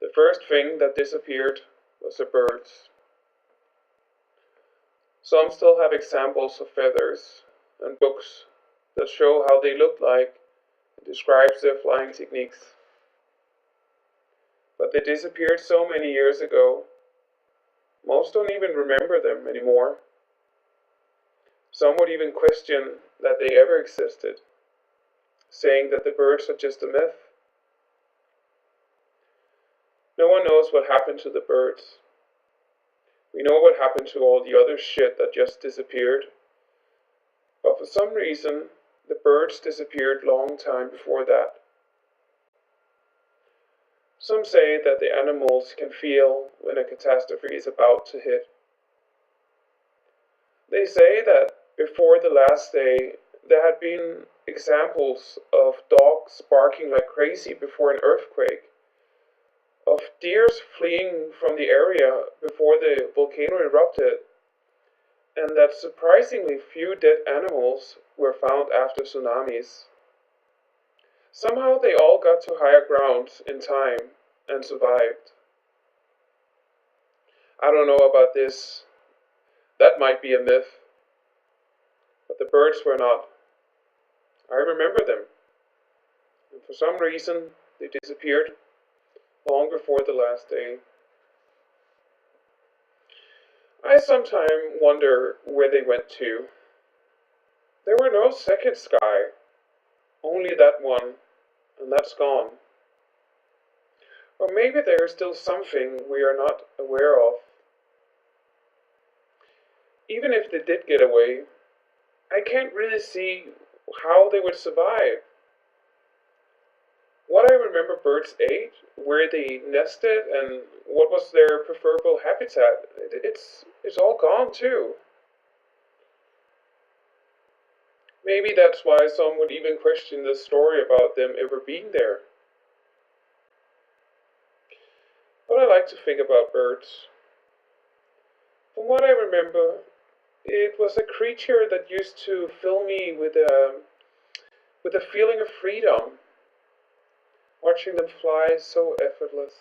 The first thing that disappeared was the birds. Some still have examples of feathers and books that show how they looked like and describes their flying techniques. But they disappeared so many years ago, most don't even remember them anymore. Some would even question that they ever existed, saying that the birds are just a myth. No one knows what happened to the birds. We know what happened to all the other shit that just disappeared. But for some reason, the birds disappeared long time before that. Some say that the animals can feel when a catastrophe is about to hit. They say that before the last day, there had been examples of dogs barking like crazy before an earthquake, of deers fleeing from the area before the volcano erupted, and that surprisingly few dead animals were found after tsunamis. Somehow they all got to higher ground in time and survived. I don't know about this. That might be a myth. But the birds were not. I remember them. And for some reason, they disappeared long before the last day. I sometimes wonder where they went to. There were no second sky, only that one, and that's gone. Or maybe there is still something we are not aware of. Even if they did get away, I can't really see how they would survive. What I remember birds ate, where they nested, and what was their preferable habitat, it's all gone too. Maybe that's why some would even question the story about them ever being there. But I like to think about birds. From what I remember, it was a creature that used to fill me with a feeling of freedom, watching them fly so effortless.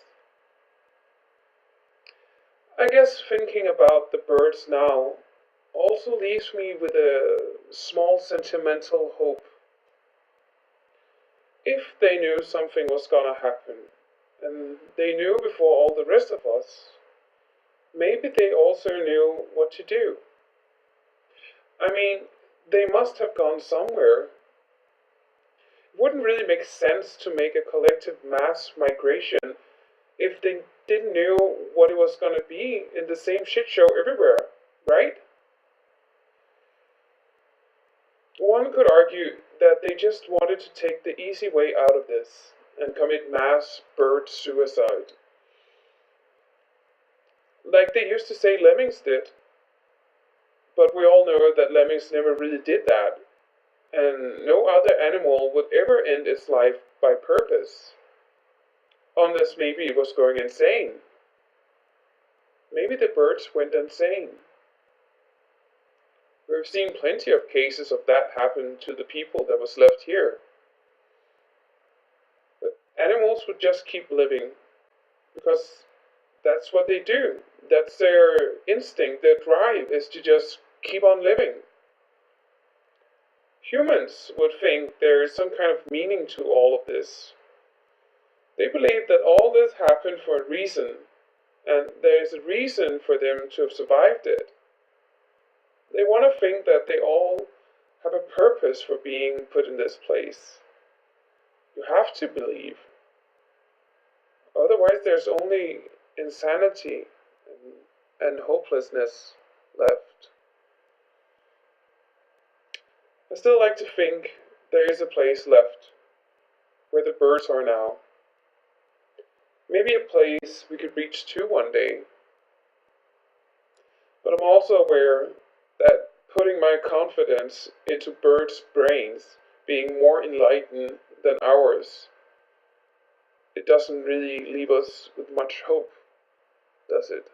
I guess thinking about the birds now also leaves me with a small sentimental hope. If they knew something was gonna happen, and they knew before all the rest of us, maybe they also knew what to do. I mean, they must have gone somewhere. It wouldn't really make sense to make a collective mass migration if they didn't know what it was gonna be in the same shit show everywhere, right? One could argue that they just wanted to take the easy way out of this and commit mass bird suicide. Like they used to say lemmings did, but we all know that lemmings never really did that, and no other animal would ever end its life by purpose, unless maybe it was going insane. Maybe the birds went insane. We've seen plenty of cases of that happen to the people that was left here. But animals would just keep living because that's what they do. That's their instinct, their drive is to just keep on living. Humans would think there is some kind of meaning to all of this. They believe that all this happened for a reason, and there is a reason for them to have survived it. They want to think that they all have a purpose for being put in this place. You have to believe. Otherwise, there's only insanity and hopelessness left. I still like to think there is a place left where the birds are now. Maybe a place we could reach to one day. But I'm also aware that putting my confidence into birds' brains being more enlightened than ours, it doesn't really leave us with much hope, does it?